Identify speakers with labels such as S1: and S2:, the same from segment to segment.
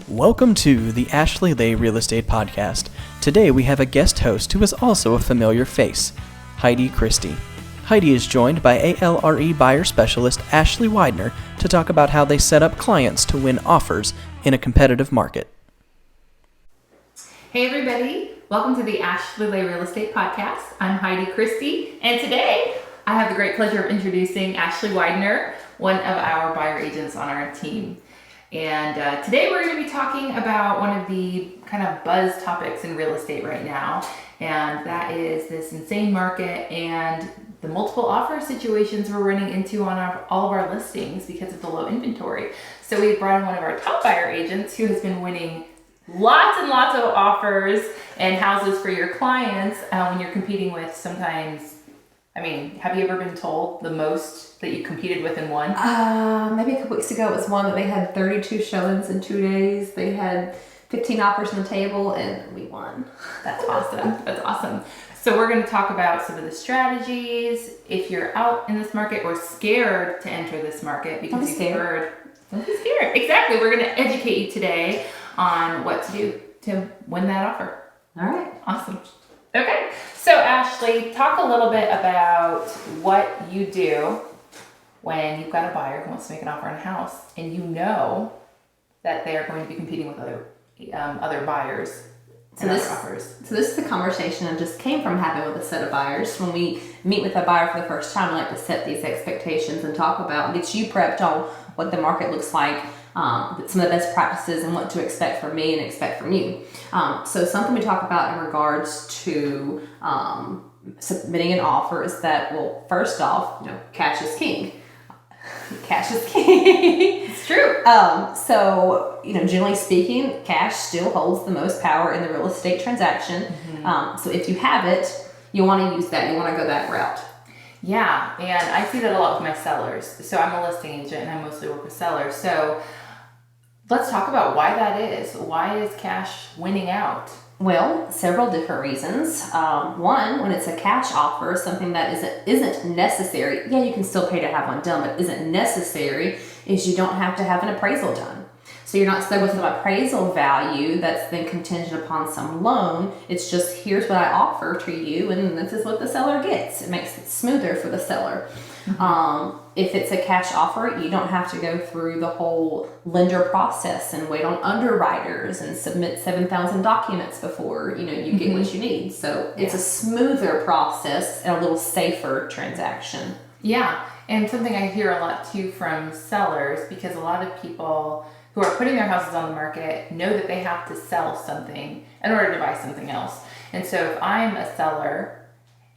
S1: Welcome to the Ashley Lay Real Estate Podcast. Today we have a guest host who is also a familiar face, Heidi Christie. Heidi is joined by ALRE buyer specialist Ashley Widener to talk about how they set up clients to win offers in a competitive market.
S2: Hey everybody, welcome to the Ashley Lay Real Estate Podcast. I'm Heidi Christie, and today I have the great pleasure of introducing Ashley Widener, one of our buyer agents on our team. And today we're going to be talking about one of the kind of buzz topics in real estate right now, and that is this insane market and the multiple offer situations we're running into on all of our listings because of the low inventory. So we brought in one of our top buyer agents who has been winning lots and lots of offers and houses for your clients when you're competing with sometimes. I mean, have you ever been told the most that you competed with in one?
S3: Maybe a couple weeks ago it was one that they had 32 showings in 2 days. They had 15 offers on the table and we won.
S2: That's awesome. That's awesome. So we're going to talk about some of the strategies if you're out in this market or scared to enter this market because you've heard. Don't be scared. Exactly. We're going to educate you today on what to do to win that offer.
S3: All right.
S2: Awesome. Okay, so Ashley, talk a little bit about what you do when you've got a buyer who wants to make an offer on a house and you know that they are going to be competing with other buyers and other offers.
S3: So this is the conversation that just came from having with a set of buyers. When we meet with a buyer for the first time, I like to set these expectations and talk about, get you prepped on what the market looks like, some of the best practices and what to expect from me and expect from you. So something we talk about in regards to submitting an offer is that, well, first off, cash is king. Cash is king.
S2: It's true.
S3: So, generally speaking, cash still holds the most power in the real estate transaction. Mm-hmm. So if you have it, you want to use that. You want to go that route.
S2: Yeah, and I see that a lot with my sellers. So I'm a listing agent and I mostly work with sellers. So let's talk about why that is. Why is cash winning out?
S3: Well, several different reasons. One, when it's a cash offer, something that isn't necessary. Yeah, you can still pay to have one done, but isn't necessary is you don't have to have an appraisal done. So you're not stuck with some appraisal value that's then contingent upon some loan. It's just, here's what I offer to you, and this is what the seller gets. It makes it smoother for the seller. Mm-hmm. If it's a cash offer, you don't have to go through the whole lender process and wait on underwriters and submit 7,000 documents before you get what you need. So it's a smoother process and a little safer transaction.
S2: Yeah, and something I hear a lot too from sellers, because a lot of people who are putting their houses on the market know that they have to sell something in order to buy something else. And so if I'm a seller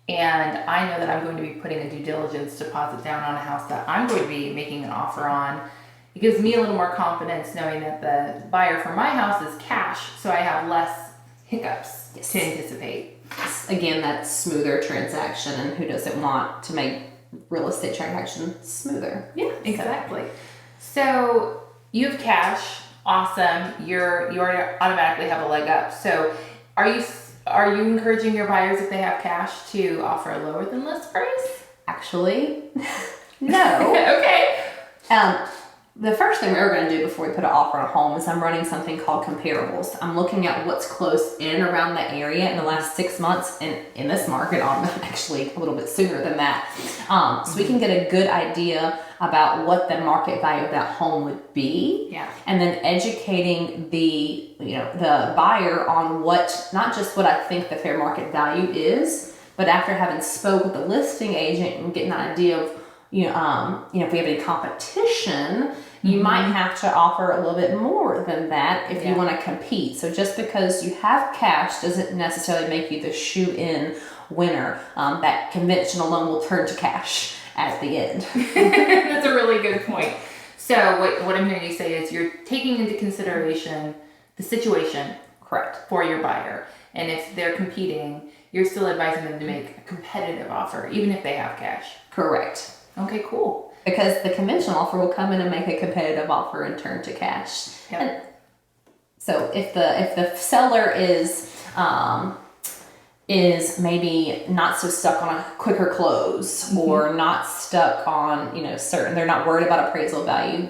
S2: and I know that I'm going to be putting a due diligence deposit down on a house that I'm going to be making an offer on, it gives me a little more confidence knowing that the buyer for my house is cash, so I have less hiccups to anticipate.
S3: Again, that smoother transaction, and who doesn't want to make real estate transactions smoother?
S2: Yeah, exactly. So you have cash, awesome. You already automatically have a leg up. So are you encouraging your buyers, if they have cash, to offer a lower than list price?
S3: Actually, no.
S2: Okay.
S3: The first thing we're going to do before we put an offer on a home is I'm running something called comparables. I'm looking at what's close in and around the area in the last 6 months, and in this market, actually a little bit sooner than that. So we can get a good idea about what the market value of that home would be.
S2: Yeah.
S3: And then educating the buyer on not just what I think the fair market value is, but after having spoke with the listing agent and getting an idea of if we have any competition, you might have to offer a little bit more than that if you want to compete. So just because you have cash doesn't necessarily make you the shoe-in winner. That conventional loan will turn to cash at the end.
S2: That's a really good point. So what I'm hearing you say is you're taking into consideration the situation,
S3: correct,
S2: for your buyer. And if they're competing, you're still advising them to make a competitive offer, even if they have cash.
S3: Correct.
S2: Okay, cool.
S3: Because the conventional offer will come in and make a competitive offer and turn to cash. Yep. So if the seller is is maybe not so stuck on a quicker close or not stuck on, certain, they're not worried about appraisal value.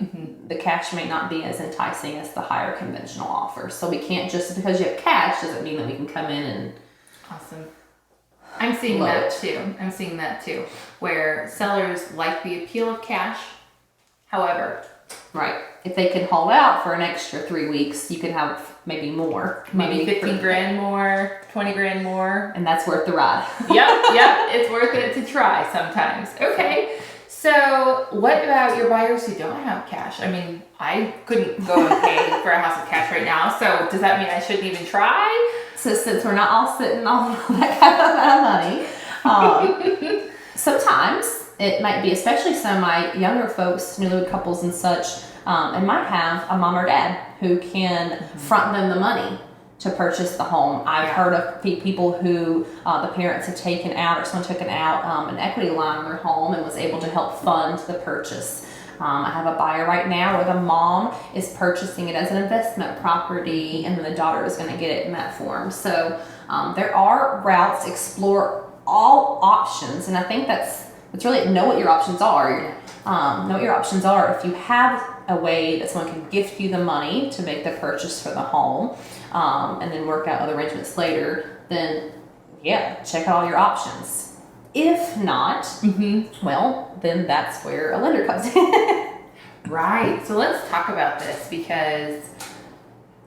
S3: The cash may not be as enticing as the higher conventional offer. So we can't just, because you have cash doesn't mean that we can come in and
S2: Awesome. I'm seeing that too. Where sellers like the appeal of cash. However,
S3: right, if they can hold out for an extra 3 weeks, you can have maybe more.
S2: Maybe 15 grand more, 20 grand more.
S3: And that's worth the ride.
S2: Yep, it's worth it to try sometimes. Okay. So what about your buyers who don't have cash? I mean, I couldn't go and pay for a house with cash right now. So does that mean I shouldn't even try?
S3: So since we're not all sitting on that kind of amount of money, sometimes it might be, especially some of my younger folks, newlywed couples and such, and might have a mom or dad who can front them the money to purchase the home. I've heard of people who the parents have taken out, or someone took out an equity line on their home and was able to help fund the purchase. I have a buyer right now where the mom is purchasing it as an investment property, and then the daughter is going to get it in that form. So there are routes. Explore all options, and I think that's really know what your options are. Know what your options are. If you have a way that someone can gift you the money to make the purchase for the home, and then work out other arrangements later, then check out all your options. If not, well, then that's where a lender comes in.
S2: Right. So let's talk about this, because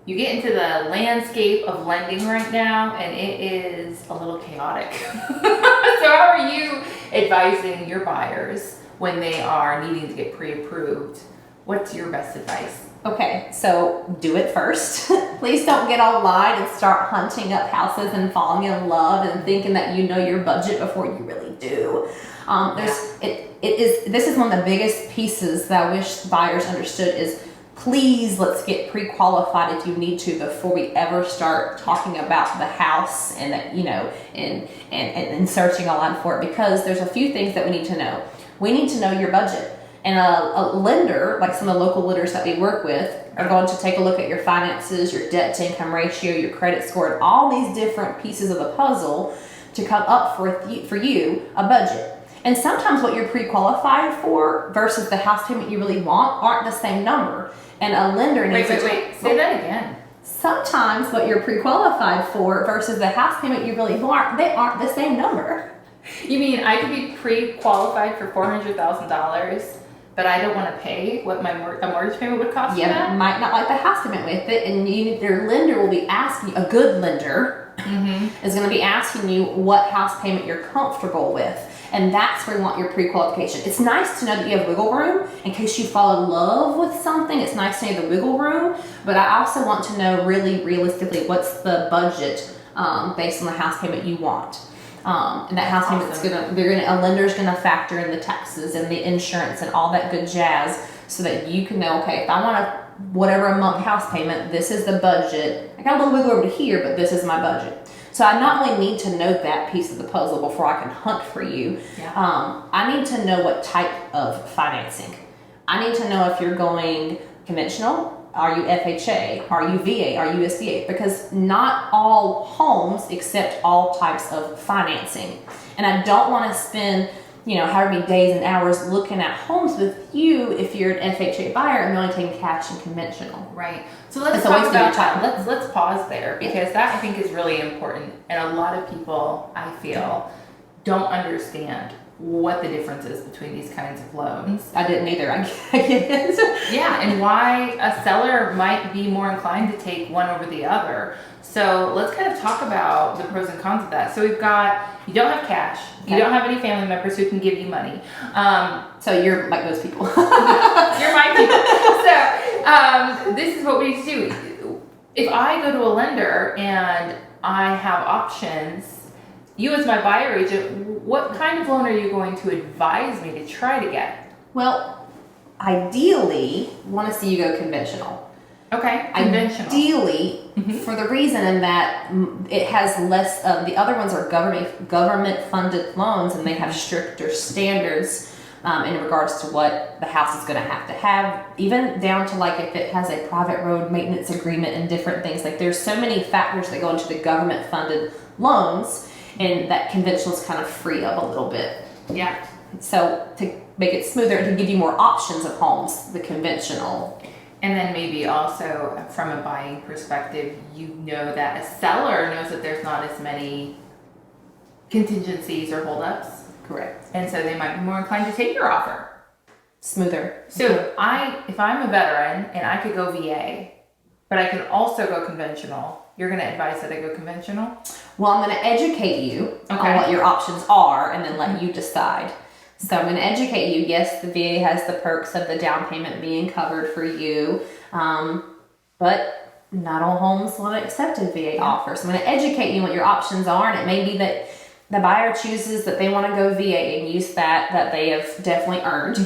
S2: you get into the landscape of lending right now, and it is a little chaotic. So how are you advising your buyers when they are needing to get pre-approved? What's your best advice?
S3: Okay, so do it first. Please don't get online and start hunting up houses and falling in love and thinking that you know your budget before you really do. This is one of the biggest pieces that I wish buyers understood is, please, let's get pre-qualified if you need to before we ever start talking about the house and and searching online for it, because there's a few things that we need to know. We need to know your budget. And a lender, like some of the local lenders that we work with, are going to take a look at your finances, your debt to income ratio, your credit score, and all these different pieces of the puzzle to come up for you a budget. And sometimes what you're pre-qualified for versus the house payment you really want aren't the same number. And a lender needs to...
S2: Wait. Say that again.
S3: Sometimes what you're pre-qualified for versus the house payment you really want, they aren't the same number.
S2: You mean I could be pre-qualified for $400,000, but I don't want to pay what a mortgage payment would cost?
S3: Yeah, you might not like the house payment with it, and your lender will be asking, a good lender is going to be asking you what house payment you're comfortable with. And that's where you want your pre-qualification. It's nice to know that you have wiggle room in case you fall in love with something. It's nice to know the wiggle room, but I also want to know really realistically what's the budget based on the house payment you want. And that house payment's a lender's gonna factor in the taxes and the insurance and all that good jazz, so that you can know, okay, if I want a whatever a month house payment, this is the budget. I got a little wiggle over to here, but this is my budget. So I not only need to know that piece of the puzzle before I can hunt for you, I need to know what type of financing. I need to know if you're going conventional, are you FHA, are you VA, are you SBA? Because not all homes accept all types of financing. And I don't want to spend, however many days and hours looking at homes with you if you're an FHA buyer and you're only taking cash and conventional.
S2: Right. So let's talk about that. Let's pause there, because that I think is really important. And a lot of people, I feel, don't understand what the difference is between these kinds of loans.
S3: I didn't either. I get it.
S2: Yeah, and why a seller might be more inclined to take one over the other. So let's kind of talk about the pros and cons of that. So we've got, you don't have cash. Okay. You don't have any family members who can give you money.
S3: So you're like those people.
S2: You're my people. So this is what we need to do. If I go to a lender and I have options, you as my buyer agent, what kind of loan are you going to advise me to try to get?
S3: Well, ideally, want to see you go conventional.
S2: Okay, conventional.
S3: Ideally, for the reason in that it has less, the other ones are government funded loans, and they have stricter standards in regards to what the house is going to have, even down to like if it has a private road maintenance agreement and different things. Like there's so many factors that go into the government funded loans. and that conventionals kind of free up a little bit.
S2: Yeah.
S3: So to make it smoother and to give you more options of homes, the conventional.
S2: And then maybe also from a buying perspective, you know that a seller knows that there's not as many contingencies or holdups.
S3: Correct.
S2: And so they might be more inclined to take your offer.
S3: Smoother.
S2: So if I'm a veteran and I could go VA, but I can also go conventional, you're going to advise that I go conventional?
S3: Well, I'm going to educate you on what your options are and then let you decide. So I'm going to educate you. Yes, the VA has the perks of the down payment being covered for you, but not all homes will accept a VA offer. So I'm going to educate you on what your options are, and it may be that the buyer chooses that they want to go VA and use that they have definitely earned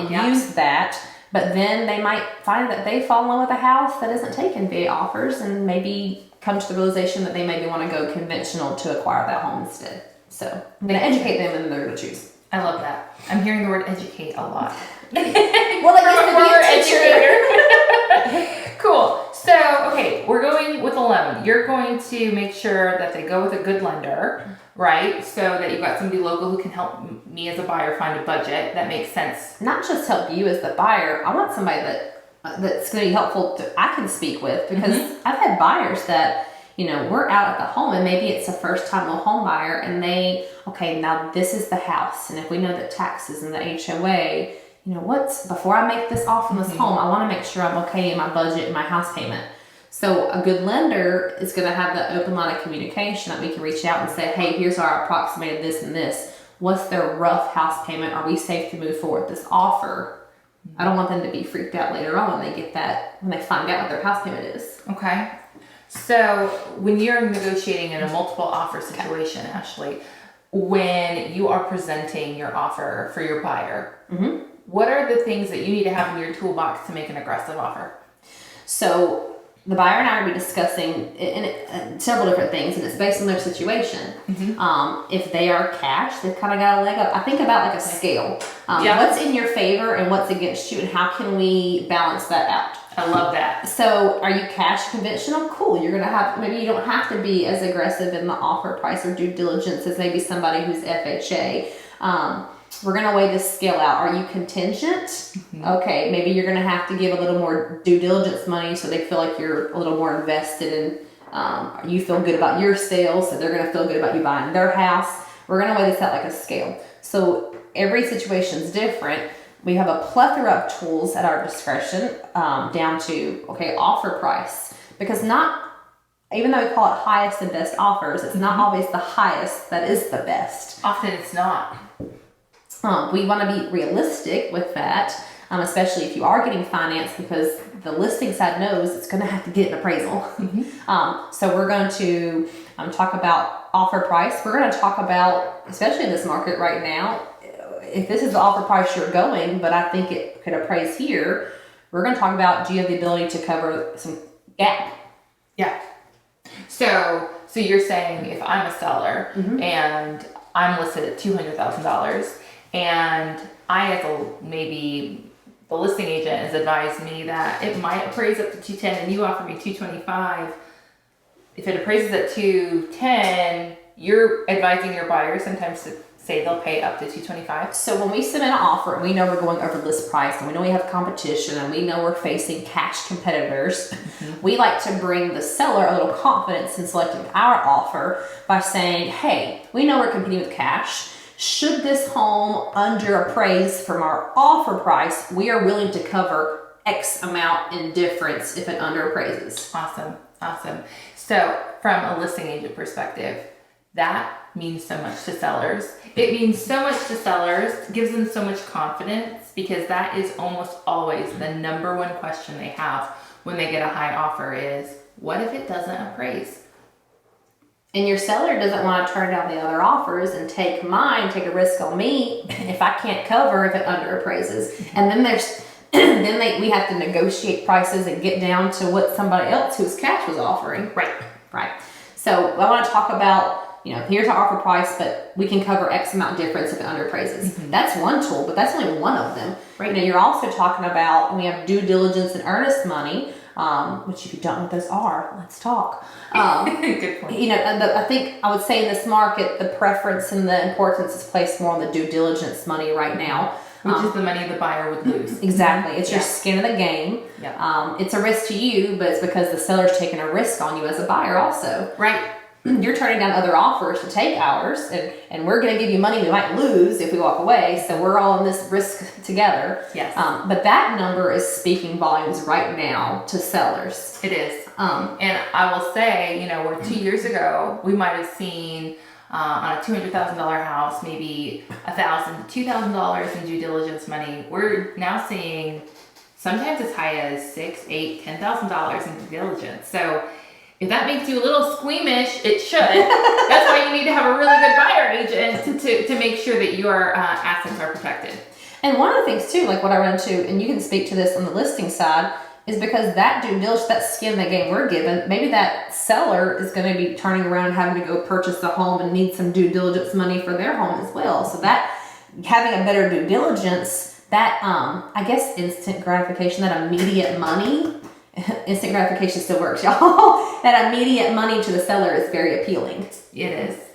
S3: use that. But then they might find that they fall in love with a house that isn't taking VA offers and maybe come to the realization that they maybe want to go conventional to acquire that home instead. So I'm going to educate them and then they're going to choose.
S2: I love that. I'm hearing the word educate a lot.
S3: Well, I used to be a teacher.
S2: Cool. So, okay, we're going with a loan. You're going to make sure that they go with a good lender, right? So that you've got somebody local who can help me as a buyer find a budget that makes sense.
S3: Not just help you as the buyer. I want somebody that's going to be helpful I can speak with, because I've had buyers that, we're out at the home and maybe it's a first time home buyer and now this is the house. And if we know the taxes and the HOA, before I make this offer on this home, I want to make sure I'm okay in my budget and my house payment. So a good lender is going to have that open line of communication that we can reach out and say, hey, here's our approximated this and this. What's their rough house payment? Are we safe to move forward with this offer? I don't want them to be freaked out later on when they find out what their house payment is.
S2: Okay. So when you're negotiating in a multiple offer situation, Ashley, when you are presenting your offer for your buyer, what are the things that you need to have in your toolbox to make an aggressive offer?
S3: So the buyer and I are discussing several different things, and it's based on their situation. If they are cash, they've kind of got a leg up. I think about like a scale. What's in your favor and what's against you, and how can we balance that out?
S2: I love that.
S3: So are you cash conventional? Cool. You're going to have, maybe you don't have to be as aggressive in the offer price or due diligence as maybe somebody who's FHA. We're going to weigh this scale out. Are you contingent? Okay, maybe you're going to have to give a little more due diligence money so they feel like you're a little more invested in, you feel good about your sales, so they're going to feel good about you buying their house. We're going to weigh this out like a scale. So every situation is different. We have a plethora of tools at our discretion, down to, offer price. Because even though we call it highest and best offers, it's not always the highest that is the best.
S2: Often it's not.
S3: We want to be realistic with that, especially if you are getting financed, because the listing side knows it's going to have to get an appraisal. So we're going to talk about offer price. We're going to talk about, especially in this market right now, if this is the offer price you're going, but I think it could appraise here, we're going to talk about, do you have the ability to cover some gap?
S2: Yeah. So you're saying if I'm a seller and I'm listed at $200,000 and maybe the listing agent has advised me that it might appraise up to 210 and you offer me 225. If it appraises at 210, you're advising your buyer sometimes to say they'll pay up to 225.
S3: So when we submit an offer and we know we're going over list price and we know we have competition and we know we're facing cash competitors, we like to bring the seller a little confidence in selecting our offer by saying, hey, we know we're competing with cash. Should this home under appraise from our offer price, we are willing to cover X amount in difference if it under appraises.
S2: Awesome. So from a listing agent perspective, that means so much to sellers. It means so much to sellers, gives them so much confidence, because that is almost always the number one question they have when they get a high offer is, what if it doesn't appraise?
S3: And your seller doesn't want to turn down the other offers and take a risk on me if I can't cover if it under appraises. And then we have to negotiate prices and get down to what somebody else who's cash was offering. Right. So I want to talk about, here's our offer price, but we can cover X amount difference if it under appraises. That's one tool, but that's only one of them. Right. You're also talking about, we have due diligence and earnest money. which if you don't know what those are, let's talk.
S2: Good point.
S3: I think I would say in this market, the preference and the importance is placed more on the due diligence money right now.
S2: Which is the money the buyer would lose.
S3: Exactly. It's your skin of the game.
S2: Yeah.
S3: It's a risk to you, but it's because the seller's taking a risk on you as a buyer also.
S2: Right.
S3: You're turning down other offers to take ours, and we're going to give you money we might lose if we walk away, so we're all in this risk together.
S2: Yes.
S3: But that number is speaking volumes right now to sellers.
S2: It is. And I will say, where 2 years ago, we might have seen on a $200,000 house, maybe $1,000 to $2,000 in due diligence money. We're now seeing sometimes as high as $6,000, $8,000, $10,000 in due diligence. So if that makes you a little squeamish, it should. That's why you need to have a really good buyer agent to make sure that your assets are protected.
S3: And one of the things too, like what I run into, and you can speak to this on the listing side, is because that due diligence, that skin in the game we're given, maybe that seller is going to be turning around and having to go purchase a home and need some due diligence money for their home as well. So that having a better due diligence, that I guess instant gratification, that immediate money, instant gratification still works, y'all. That immediate money to the seller is very appealing.
S2: It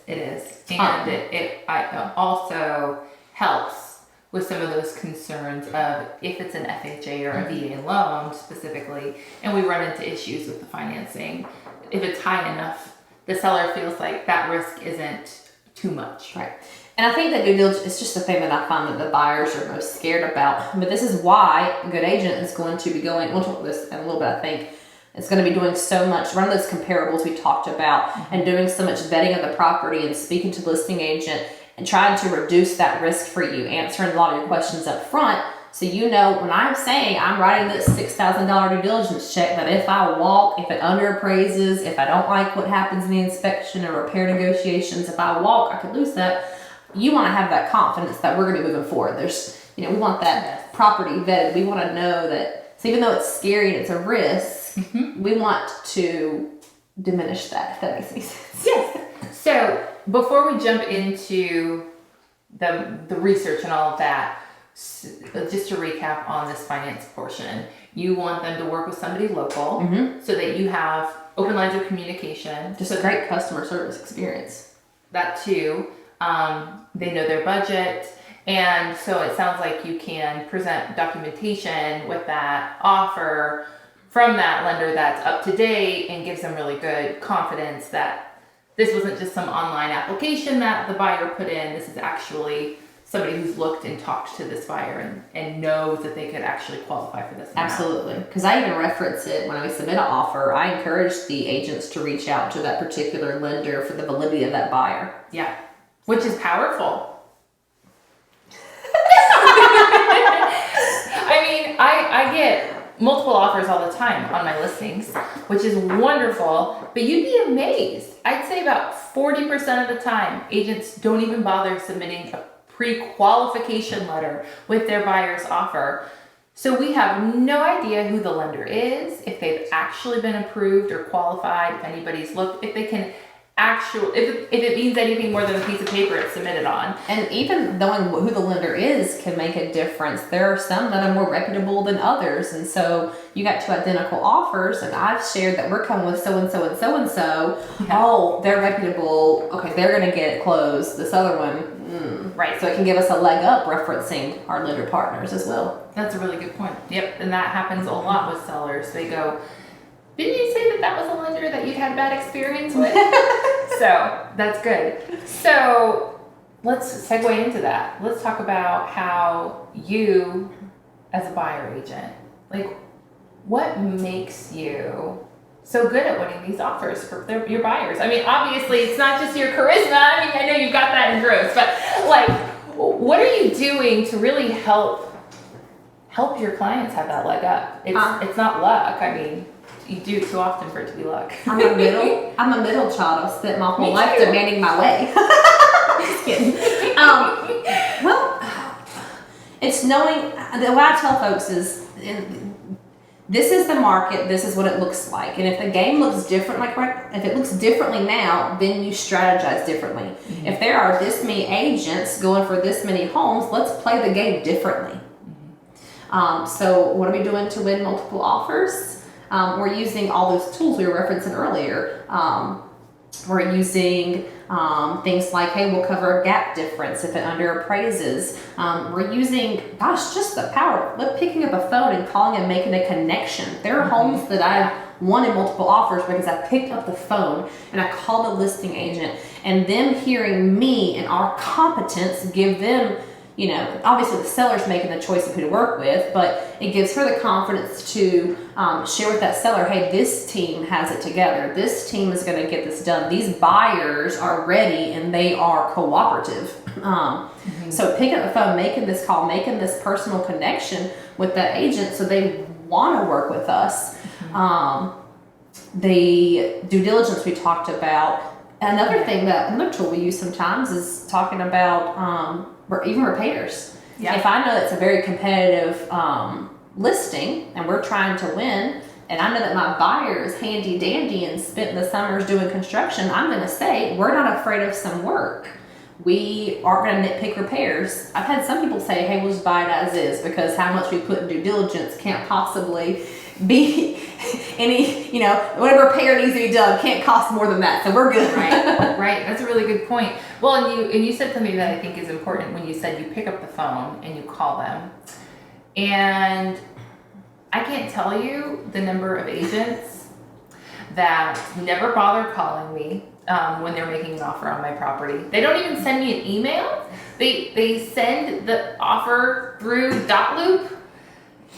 S2: is. And it also helps with some of those concerns of if it's an FHA or a VA loan specifically, and we run into issues with the financing. If it's high enough, the seller feels like that risk isn't too much.
S3: Right. And I think that due diligence is just the thing that I find that the buyers are most scared about. But this is why a good agent is going to be going, we'll talk about this in a little bit, I think. It's going to be doing so much, running those comparables we talked about, and doing so much vetting of the property and speaking to the listing agent and trying to reduce that risk for you, answering a lot of your questions up front. So when I'm saying I'm writing this $6,000 due diligence check, that if I walk, if it underappraises, if I don't like what happens in the inspection or repair negotiations, if I walk, I could lose that. You want to have that confidence that we're going to be moving forward. We want that property vetted. We want to know that, so even though it's scary and it's a risk, we want to diminish that, if that makes any sense.
S2: Yes. So before we jump into the research and all of that, just to recap on this finance portion, you want them to work with somebody local so that you have open lines of communication.
S3: Just a great customer service experience.
S2: That too. They know their budget. And so it sounds like you can present documentation with that offer from that lender that's up to date and gives them really good confidence that this wasn't just some online application that the buyer put in. This is actually somebody who's looked and talked to this buyer and knows that they could actually qualify for this amount.
S3: Absolutely. Because I even reference it when I submit an offer. I encourage the agents to reach out to that particular lender for the validity of that buyer.
S2: Yeah, which is powerful. I get multiple offers all the time on my listings, which is wonderful, but you'd be amazed. I'd say about 40% of the time, agents don't even bother submitting a pre-qualification letter with their buyer's offer. So we have no idea who the lender is, if they've actually been approved or qualified, if anybody's looked, if they can if it means anything more than a piece of paper it's submitted on.
S3: And even knowing who the lender is can make a difference. There are some that are more reputable than others, and so you got two identical offers, and I've shared that we're coming with so-and-so and so-and-so. Yeah. Oh, they're reputable. Okay, they're going to get it closed. This other one,
S2: right.
S3: So it can give us a leg up referencing our lender partners as well.
S2: That's a really good point. Yep, and that happens a lot with sellers. They go, didn't you say that was a lender that you've had bad experience with? So that's good. So let's segue into that. Let's talk about how you, as a buyer agent, what makes you so good at winning these offers for your buyers? I mean, obviously it's not just your charisma. I mean, I know you've got that in droves, but what are you doing to really help your clients have that leg up? It's not luck. I mean, you do it too often for it to be luck. I'm a
S3: middle child. I've spent my whole life demanding my way. Just kidding. Well, it's knowing, what I tell folks is, this is the market, this is what it looks like. And if the game looks different, if it looks differently now, then you strategize differently. Mm-hmm. If there are this many agents going for this many homes, let's play the game differently. Mm-hmm. So what are we doing to win multiple offers? We're using all those tools we were referencing earlier. We're using things like, hey, we'll cover a gap difference if it underappraises. We're using, just the power of picking up a phone and calling and making a connection. There are homes that I've wanted multiple offers because I picked up the phone and I called the listing agent, and them hearing me and our competence give them, obviously the seller's making the choice of who to work with, but it gives her the confidence to share with that seller, hey, this team has it together. This team is going to get this done. These buyers are ready and they are cooperative. So picking up the phone, making this call, making this personal connection with that agent so they want to work with us. The due diligence we talked about. Another tool we use sometimes is talking about even repairs. Yeah. If I know it's a very competitive listing and we're trying to win, and I know that my buyer is handy dandy and spent the summers doing construction, I'm going to say, we're not afraid of some work. We aren't going to nitpick repairs. I've had some people say, hey, we'll just buy it as is because how much we put in due diligence can't possibly be any, whatever repair needs to be done can't cost more than that. So we're good.
S2: Right. That's a really good point. Well, and you said something that I think is important when you said you pick up the phone and you call them. And I can't tell you the number of agents that never bother calling me when they're making an offer on my property. They don't even send me an email. They send the offer through Dotloop.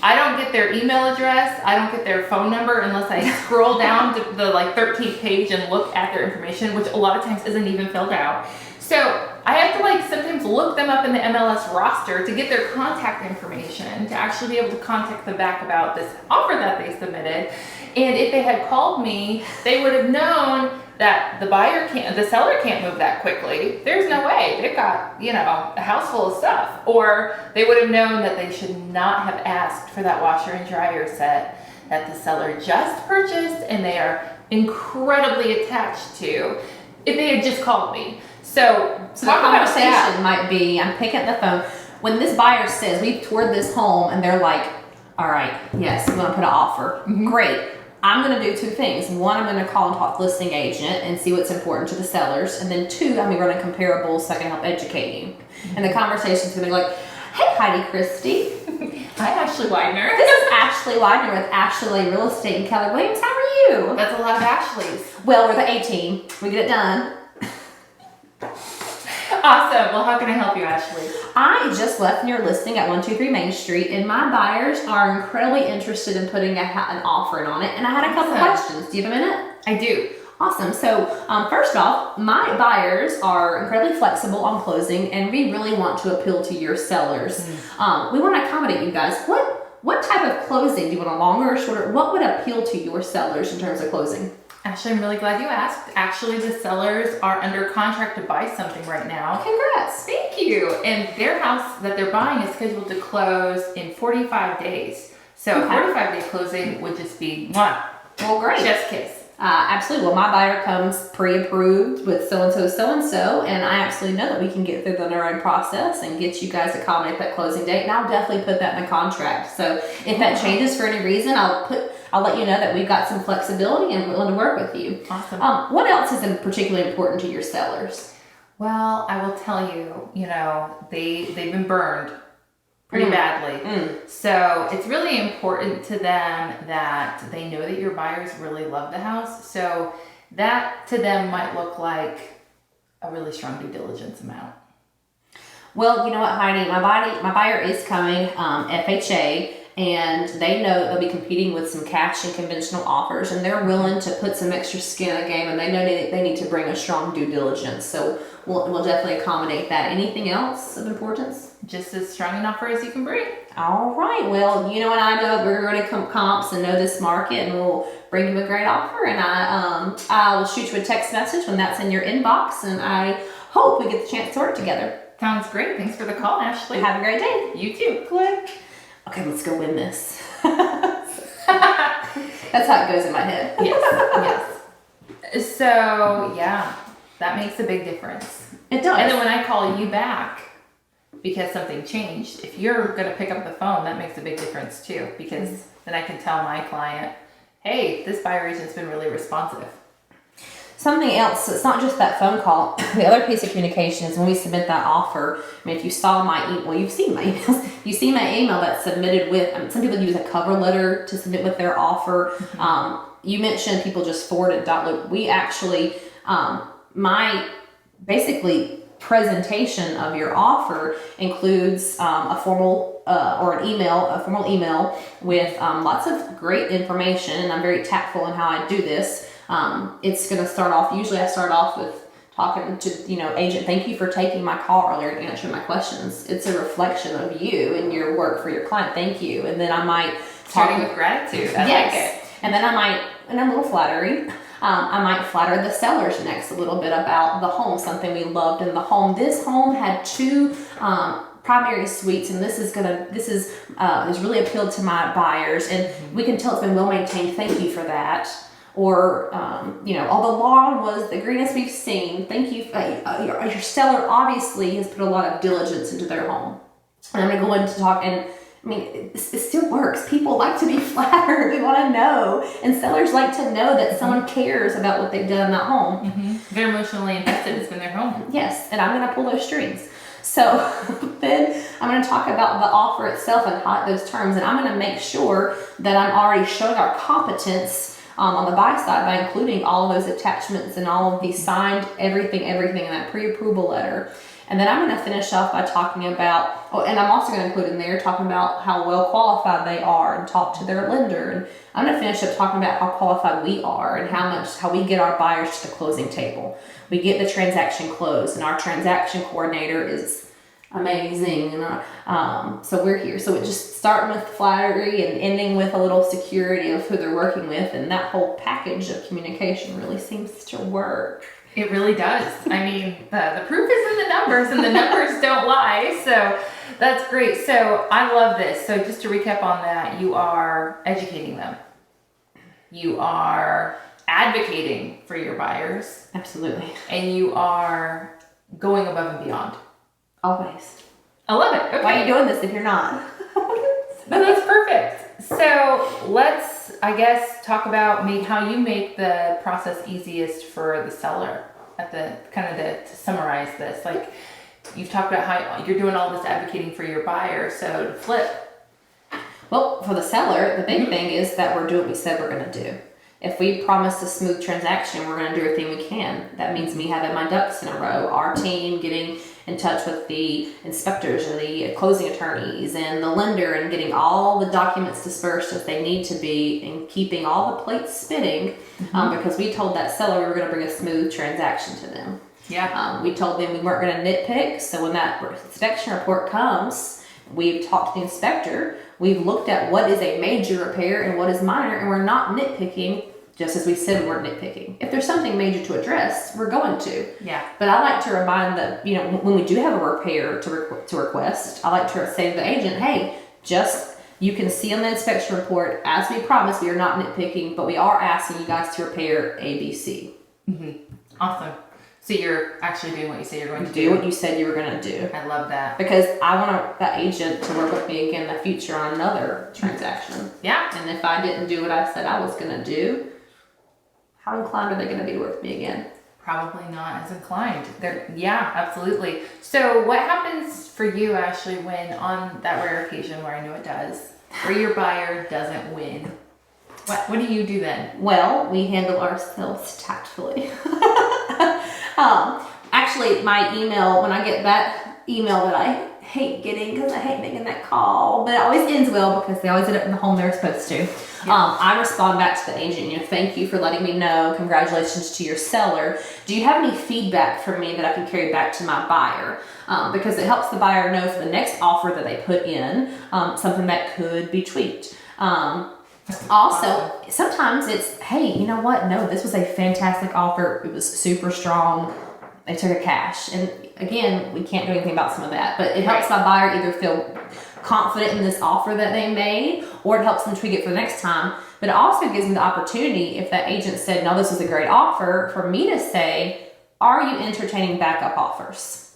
S2: I don't get their email address. I don't get their phone number unless I scroll down to the 13th page and look at their information, which a lot of times isn't even filled out. So I have to sometimes look them up in the MLS roster to get their contact information to actually be able to contact them back about this offer that they submitted. And if they had called me, they would have known that the seller can't move that quickly. There's no way. They've got, a house full of stuff. Or they would have known that they should not have asked for that washer and dryer set that the seller just purchased and they are incredibly attached to if they had just called me. So
S3: the conversation might be, I'm picking up the phone. When this buyer says, we've toured this home, and they're like, all right, yes, we want to put an offer. Mm-hmm. Great. I'm going to do two things. One, I'm going to call and talk to the listing agent and see what's important to the sellers. And then two, I'm going to run a comparables so I can help educate you. Mm-hmm. And the conversation's going to be like, hey, Heidi Christie.
S2: Hi, Ashley Widener.
S3: This is Ashley Widener with Ashley Real Estate in Keller Williams. How are you?
S2: That's a lot of Ashleys.
S3: Well, we're the A-team. We get it done.
S2: Awesome. Well, how can I help you, Ashley?
S3: I just left your listing at 123 Main Street, and my buyers are incredibly interested in putting an offer in on it. And I had a couple questions. Do you have a minute?
S2: I do.
S3: Awesome. So first off, my buyers are incredibly flexible on closing, and we really want to appeal to your sellers. We want to accommodate you guys. What type of closing? Do you want a longer or shorter? What would appeal to your sellers in terms of closing?
S2: Ashley, I'm really glad you asked. Actually, the sellers are under contract to buy something right now.
S3: Congrats.
S2: Thank you. And their house that they're buying is scheduled to close in 45 days. So 45-day closing would just be one.
S3: Well, great.
S2: Chef's kiss.
S3: Absolutely. Well, my buyer comes pre-approved with so-and-so, and I absolutely know that we can get through the underwriting process and get you guys to accommodate that closing date. And I'll definitely put that in the contract. So if that changes for any reason, I'll let you know that we've got some flexibility and willing to work with you.
S2: Awesome.
S3: What else is particularly important to your sellers?
S2: Well, I will tell you, they've been burned pretty badly. So it's really important to them that they know that your buyers really love the house. So that to them might look like a really strong due diligence amount.
S3: Well, you know what, Heidi, my buyer is coming, FHA, and they know that they'll be competing with some cash and conventional offers, and they're willing to put some extra skin in the game, and they know they need to bring a strong due diligence. So we'll definitely accommodate that. Anything else of importance?
S2: Just as strong an offer as you can bring.
S3: All right. Well, and I know we're going to come comps and know this market, and we'll bring you a great offer. And I will shoot you a text message when that's in your inbox, and I hope we get the chance to work together.
S2: Sounds great. Thanks for the call, Ashley.
S3: Have a great day.
S2: You too. Click.
S3: Okay, let's go win this. That's how it goes in my head.
S2: Yes. So, yeah, that makes a big difference.
S3: It does.
S2: And then when I call you back because something changed, if you're going to pick up the phone, that makes a big difference too, because then I can tell my client, hey, this buyer agent's been really responsive.
S3: Something else, it's not just that phone call. The other piece of communication is when we submit that offer. I mean, if you saw my email, well, you've seen my emails. You see my email that's submitted with, some people use a cover letter to submit with their offer. You mentioned people just forwarded .loop. We actually, my basically presentation of your offer includes a formal formal email with lots of great information, and I'm very tactful in how I do this. It's going to start off, usually I start off with talking to, agent, thank you for taking my call earlier and answering my questions. It's a reflection of you and your work for your client. Thank you. And then I might
S2: starting with gratitude. I like it.
S3: And then I might, and a little flattery, I might flatter the sellers next a little bit about the home, something we loved in the home. This home had 2 primary suites, and this is really appealed to my buyers, and we can tell it's been well maintained. Thank you for that. Or, the lawn was the greenest we've seen. Thank you. Your seller obviously has put a lot of diligence into their home. And I'm going to go into talk, and I mean, it still works. People like to be flattered. We want to know. And sellers like to know that someone cares about what they've done in that home.
S2: They're emotionally invested. It's been their home.
S3: Yes, and I'm going to pull those strings. So then I'm going to talk about the offer itself and highlight those terms. And I'm going to make sure that I'm already showing our competence on the buy side by including all of those attachments and all of the signed everything in that pre-approval letter. And then I'm going to finish off by talking about, and I'm also going to include in there talking about how well qualified they are and talk to their lender. And I'm going to finish up talking about how qualified we are and how we get our buyers to the closing table. We get the transaction closed, and our transaction coordinator is amazing. And so we're here. So it just starting with flattery and ending with a little security of who they're working with, and that whole package of communication really seems to work.
S2: It really does. I mean, the proof is in the numbers, and the numbers don't lie. So that's great. So I love this. So just to recap on that, you are educating them. You are advocating for your buyers.
S3: Absolutely.
S2: And you are going above and beyond.
S3: Always.
S2: I love it. Okay.
S3: Why are you doing this if you're not?
S2: No, that's perfect. So let's, I guess, talk about how you make the process easiest for the seller at the to summarize this. Like, you've talked about how you're doing all this advocating for your buyer. So to flip.
S3: Well, for the seller, the big thing is that we're doing what we said we're going to do. If we promise a smooth transaction, we're going to do everything we can. That means me having my ducks in a row, our team getting in touch with the inspectors or the closing attorneys and the lender and getting all the documents dispersed as they need to be and keeping all the plates spinning because we told that seller we were going to bring a smooth transaction to them.
S2: Yeah.
S3: We told them we weren't going to nitpick. So when that inspection report comes, we've talked to the inspector. We've looked at what is a major repair and what is minor, and we're not nitpicking. Just as we said, we weren't nitpicking. If there's something major to address, we're going to.
S2: Yeah.
S3: But I like to remind that, when we do have a repair to request, I like to say to the agent, hey, you can see on the inspection report, as we promised, we are not nitpicking, but we are asking you guys to repair A, B, C.
S2: Awesome. So you're actually doing what you say you're going to
S3: do. Do what you said you were going to do.
S2: I love that.
S3: Because I want that agent to work with me again in the future on another transaction.
S2: Yeah.
S3: And if I didn't do what I said I was going to do, how inclined are they going to be to work with me again?
S2: Probably not as inclined. Yeah, absolutely. So what happens for you, Ashley, when on that rare occasion where I know it does, where your buyer doesn't win? What do you do then?
S3: Well, we handle ourselves tactfully. Actually, my email, when I get that email that I hate getting because I hate making that call, but it always ends well because they always end up in the home they're supposed to. Yeah. I respond back to the agent, thank you for letting me know. Congratulations to your seller. Do you have any feedback from me that I can carry back to my buyer? Because it helps the buyer know for the next offer that they put in, something that could be tweaked. Also, sometimes it's, hey, you know what? No, this was a fantastic offer. It was super strong. They took a cash. And again, we can't do anything about some of that, but it helps my buyer either feel confident in this offer that they made, or it helps them tweak it for the next time. But it also gives me the opportunity, if that agent said, no, this was a great offer, for me to say, are you entertaining backup offers?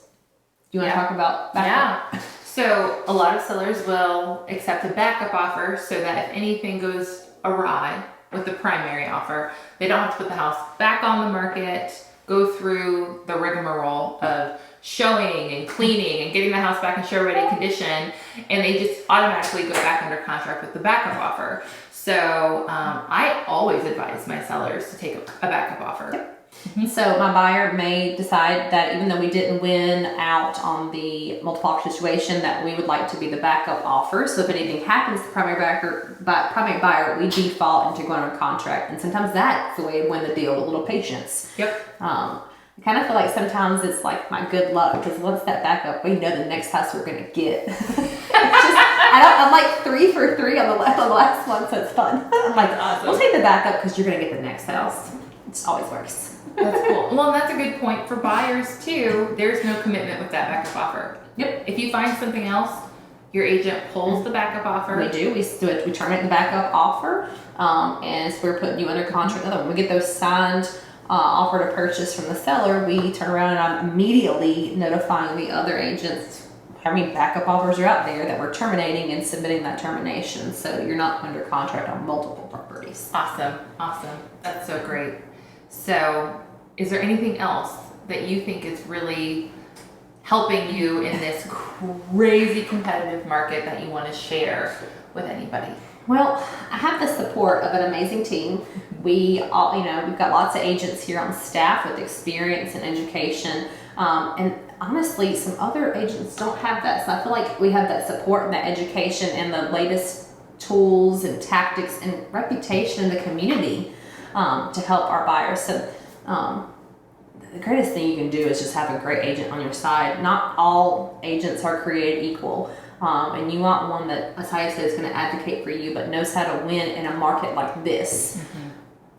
S3: Do you want to talk about backup?
S2: Yeah. So a lot of sellers will accept a backup offer so that if anything goes awry, with the primary offer. They don't have to put the house back on the market, go through the rigmarole of showing and cleaning and getting the house back in show-ready condition, and they just automatically go back under contract with the backup offer. So I always advise my sellers to take a backup offer.
S3: Yep. So my buyer may decide that even though we didn't win out on the multiple offer situation, that we would like to be the backup offer. So if anything happens to the primary buyer, we default into going on contract. And sometimes that's the way to win the deal, with a little patience.
S2: Yep.
S3: I kind of feel like sometimes it's like my good luck, because once that backup, we know the next house we're going to get. I'm like 3 for 3 on the last one, so it's fun. I'm like, awesome. We'll take the backup because you're going to get the next house. It always works.
S2: That's cool. Well, that's a good point for buyers too. There's no commitment with that backup offer.
S3: Yep.
S2: If you find something else, your agent pulls the backup offer.
S3: We do. We terminate the backup offer, and so we're putting you under contract. When we get those signed offer to purchase from the seller, we turn around and I'm immediately notifying the other agents how many backup offers are out there that we're terminating and submitting that termination, so you're not under contract on multiple properties.
S2: Awesome. That's so great. So, is there anything else that you think is really helping you in this crazy competitive market that you want to share with anybody?
S3: Well, I have the support of an amazing team. We've got lots of agents here on staff with experience and education. And honestly, some other agents don't have that. So I feel like we have that support and that education and the latest tools and tactics and reputation in the community to help our buyers. So the greatest thing you can do is just have a great agent on your side. Not all agents are created equal. And you want one that, as Heidi said, is going to advocate for you, but knows how to win in a market like this.
S2: Mm-hmm.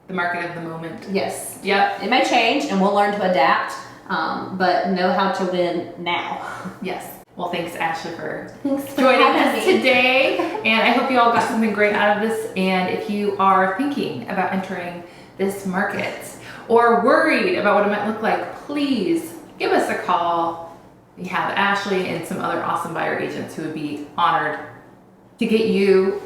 S2: The market of the moment.
S3: Yes.
S2: Yep.
S3: It may change, and we'll learn to adapt, but know how to win now.
S2: Yes. Well, thanks, Ashley, for
S3: Thanks for
S2: joining
S3: having
S2: us
S3: me
S2: today. And I hope you all got something great out of this. And if you are thinking about entering this market or worried about what it might look like, please give us a call. We have Ashley and some other awesome buyer agents who would be honored to get you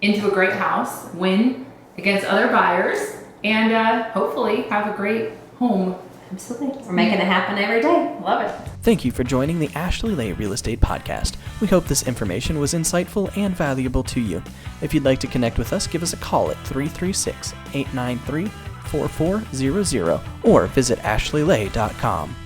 S2: into a great house, win against other buyers, and hopefully have a great home.
S3: Absolutely. We're making it happen every day.
S2: Love it.
S1: Thank you for joining the Ashley Lay Real Estate Podcast. We hope this information was insightful and valuable to you. If you'd like to connect with us, give us a call at 336-893-4400 or visit ashleylay.com.